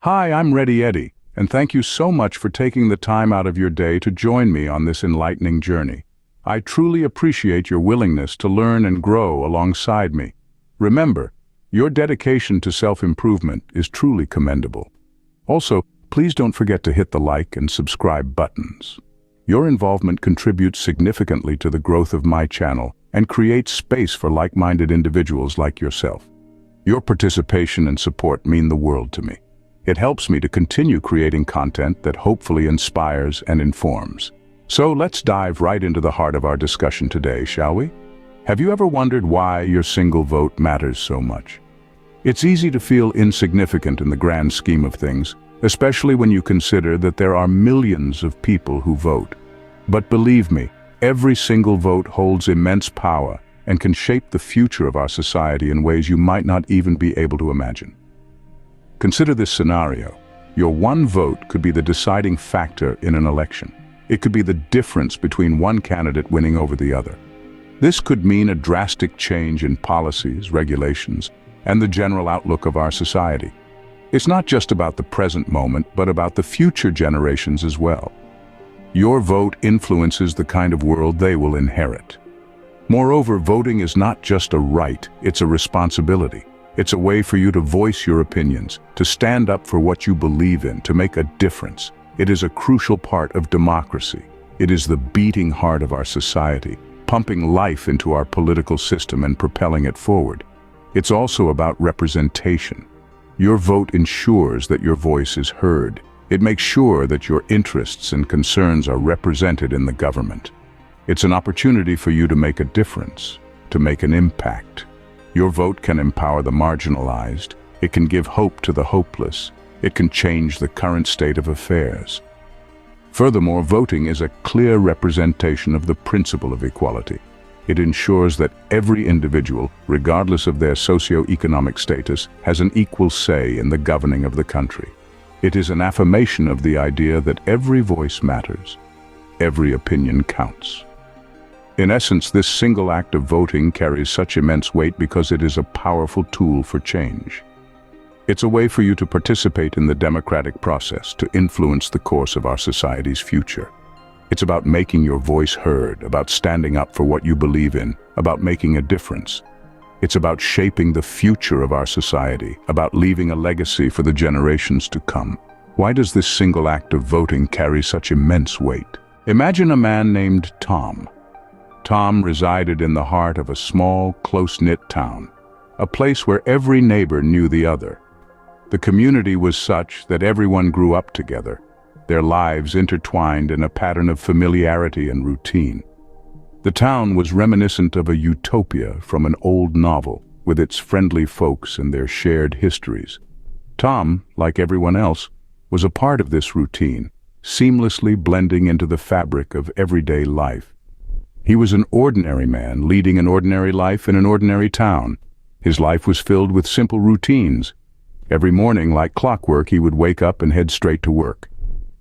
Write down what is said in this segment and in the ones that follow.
Hi, I'm Ready Eddie, and thank you so much for taking the time out of your day to join me on this enlightening journey. I truly appreciate your willingness to learn and grow alongside me. Remember, your dedication to self-improvement is truly commendable. Also, please don't forget to hit the like and subscribe buttons. Your involvement contributes significantly to the growth of my channel and creates space for like-minded individuals like yourself. Your participation and support mean the world to me. It helps me to continue creating content that hopefully inspires and informs. So let's dive right into the heart of our discussion today, shall we? Have you ever wondered why your single vote matters so much? It's easy to feel insignificant in the grand scheme of things, especially when you consider that there are millions of people who vote. But believe me, every single vote holds immense power and can shape the future of our society in ways you might not even be able to imagine. Consider this scenario. Your one vote could be the deciding factor in an election. It could be the difference between one candidate winning over the other. This could mean a drastic change in policies, regulations, and the general outlook of our society. It's not just about the present moment, but about the future generations as well. Your vote influences the kind of world they will inherit. Moreover, voting is not just a right, it's a responsibility. It's a way for you to voice your opinions, to stand up for what you believe in, to make a difference. It is a crucial part of democracy. It is the beating heart of our society, pumping life into our political system and propelling it forward. It's also about representation. Your vote ensures that your voice is heard. It makes sure that your interests and concerns are represented in the government. It's an opportunity for you to make a difference, to make an impact. Your vote can empower the marginalized. It can give hope to the hopeless. It can change the current state of affairs. Furthermore, voting is a clear representation of the principle of equality. It ensures that every individual, regardless of their socio-economic status, has an equal say in the governing of the country. It is an affirmation of the idea that every voice matters. Every opinion counts. In essence, this single act of voting carries such immense weight because it is a powerful tool for change. It's a way for you to participate in the democratic process, to influence the course of our society's future. It's about making your voice heard, about standing up for what you believe in, about making a difference. It's about shaping the future of our society, about leaving a legacy for the generations to come. Why does this single act of voting carry such immense weight? Imagine a man named Tom. Tom resided in the heart of a small, close-knit town, a place where every neighbor knew the other. The community was such that everyone grew up together, their lives intertwined in a pattern of familiarity and routine. The town was reminiscent of a utopia from an old novel, with its friendly folks and their shared histories. Tom, like everyone else, was a part of this routine, seamlessly blending into the fabric of everyday life. He was an ordinary man leading an ordinary life in an ordinary town. His life was filled with simple routines. Every morning, like clockwork, he would wake up and head straight to work.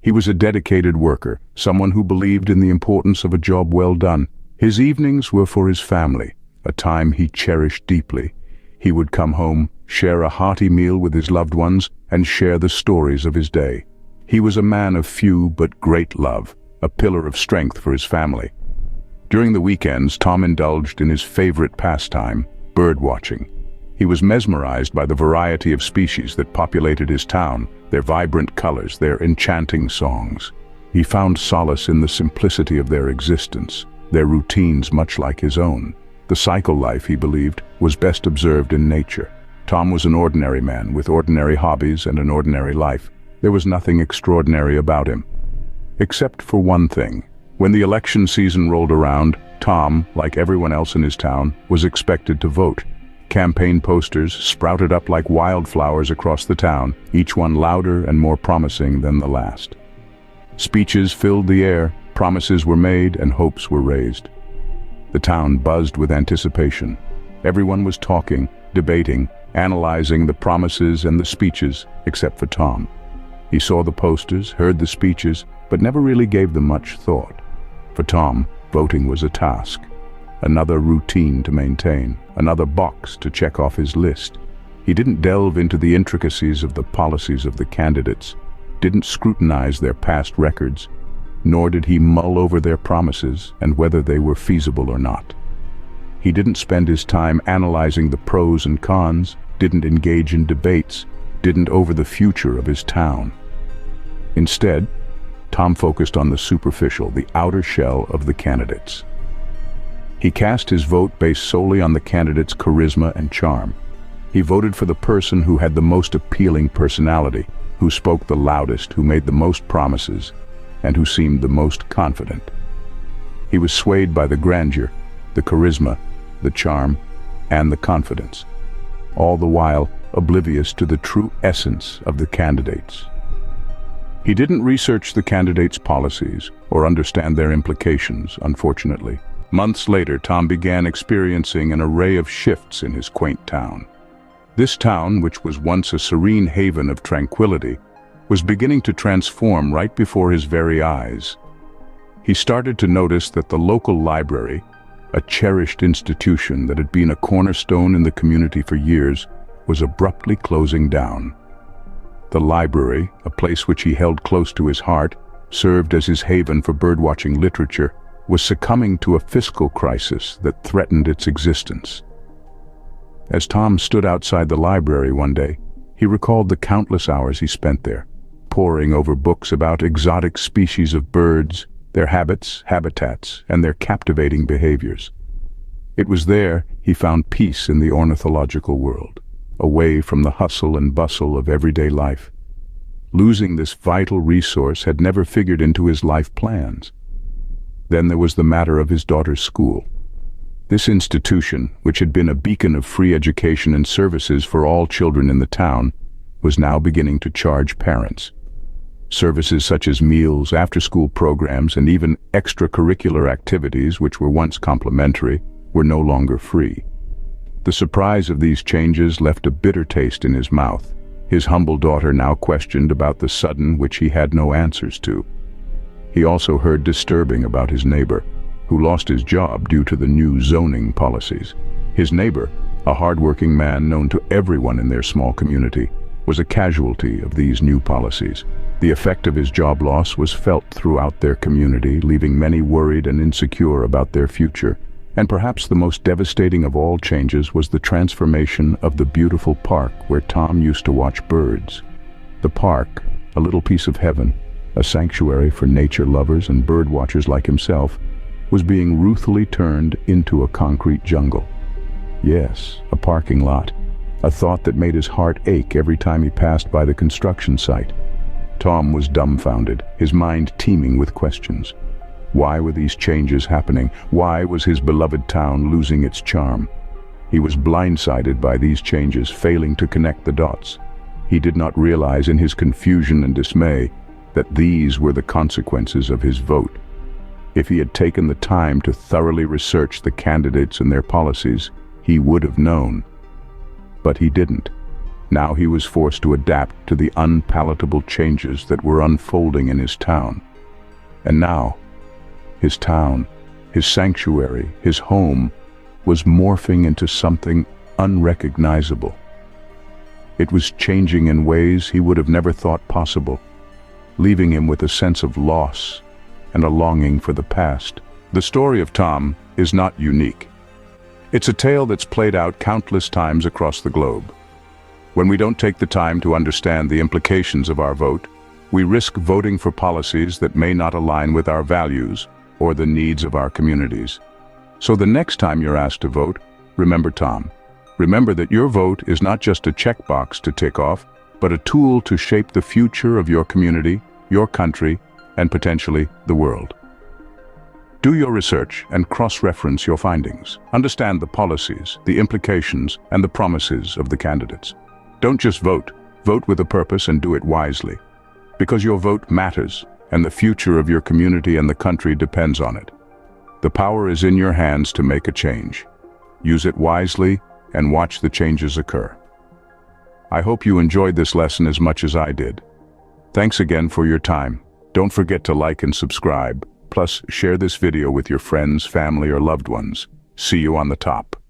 He was a dedicated worker, someone who believed in the importance of a job well done. His evenings were for his family, a time he cherished deeply. He would come home, share a hearty meal with his loved ones, and share the stories of his day. He was a man of few but great love, a pillar of strength for his family. During the weekends, Tom indulged in his favorite pastime, bird watching. He was mesmerized by the variety of species that populated his town, their vibrant colors, their enchanting songs. He found solace in the simplicity of their existence, their routines much like his own. The cycle life, he believed, was best observed in nature. Tom was an ordinary man with ordinary hobbies and an ordinary life. There was nothing extraordinary about him. Except for one thing. When the election season rolled around, Tom, like everyone else in his town, was expected to vote. Campaign posters sprouted up like wildflowers across the town, each one louder and more promising than the last. Speeches filled the air, promises were made, and hopes were raised. The town buzzed with anticipation. Everyone was talking, debating, analyzing the promises and the speeches, except for Tom. He saw the posters, heard the speeches, but never really gave them much thought. For Tom, voting was a task, another routine to maintain, another box to check off his list. He didn't delve into the intricacies of the policies of the candidates, didn't scrutinize their past records, nor did he mull over their promises and whether they were feasible or not. He didn't spend his time analyzing the pros and cons, didn't engage in debates, didn't over the future of his town. Instead, Tom focused on the superficial, the outer shell of the candidates. He cast his vote based solely on the candidate's charisma and charm. He voted for the person who had the most appealing personality, who spoke the loudest, who made the most promises, and who seemed the most confident. He was swayed by the grandeur, the charisma, the charm, and the confidence, all the while oblivious to the true essence of the candidates. He didn't research the candidates' policies or understand their implications, unfortunately. Months later, Tom began experiencing an array of shifts in his quaint town. This town, which was once a serene haven of tranquility, was beginning to transform right before his very eyes. He started to notice that the local library, a cherished institution that had been a cornerstone in the community for years, was abruptly closing down. The library, a place which he held close to his heart, served as his haven for birdwatching literature, was succumbing to a fiscal crisis that threatened its existence. As Tom stood outside the library one day, he recalled the countless hours he spent there, poring over books about exotic species of birds, their habits, habitats, and their captivating behaviors. It was there he found peace in the ornithological world, away from the hustle and bustle of everyday life. Losing this vital resource had never figured into his life plans. Then there was the matter of his daughter's school. This institution, which had been a beacon of free education and services for all children in the town, was now beginning to charge parents. Services such as meals, after-school programs, and even extracurricular activities, which were once complimentary, were no longer free. The surprise of these changes left a bitter taste in his mouth. His humble daughter now questioned about the sudden which he had no answers to. He also heard disturbing about his neighbor, who lost his job due to the new zoning policies. His neighbor, a hard-working man known to everyone in their small community, was a casualty of these new policies. The effect of his job loss was felt throughout their community, leaving many worried and insecure about their future. And perhaps the most devastating of all changes was the transformation of the beautiful park where Tom used to watch birds. The park, a little piece of heaven, a sanctuary for nature lovers and bird watchers like himself, was being ruthlessly turned into a concrete jungle. Yes, a parking lot, a thought that made his heart ache every time he passed by the construction site. Tom was dumbfounded, his mind teeming with questions. Why were these changes happening? Why was his beloved town losing its charm? He was blindsided by these changes, failing to connect the dots. He did not realize in his confusion and dismay that these were the consequences of his vote. If he had taken the time to thoroughly research the candidates and their policies, he would have known. But he didn't. Now he was forced to adapt to the unpalatable changes that were unfolding in his town. And now, his town, his sanctuary, his home, was morphing into something unrecognizable. It was changing in ways he would have never thought possible, leaving him with a sense of loss and a longing for the past. The story of Tom is not unique. It's a tale that's played out countless times across the globe. When we don't take the time to understand the implications of our vote, we risk voting for policies that may not align with our values or the needs of our communities. So the next time you're asked to vote, remember Tom. Remember that your vote is not just a checkbox to tick off, but a tool to shape the future of your community, your country, and potentially the world. Do your research and cross-reference your findings. Understand the policies, the implications, and the promises of the candidates. Don't just vote. Vote with a purpose and do it wisely. Because your vote matters, and the future of your community and the country depends on it. The power is in your hands to make a change. Use it wisely and watch the changes occur. I hope you enjoyed this lesson as much as I did. Thanks again for your time. Don't forget to like and subscribe. Plus, share this video with your friends, family, or loved ones. See you on the top.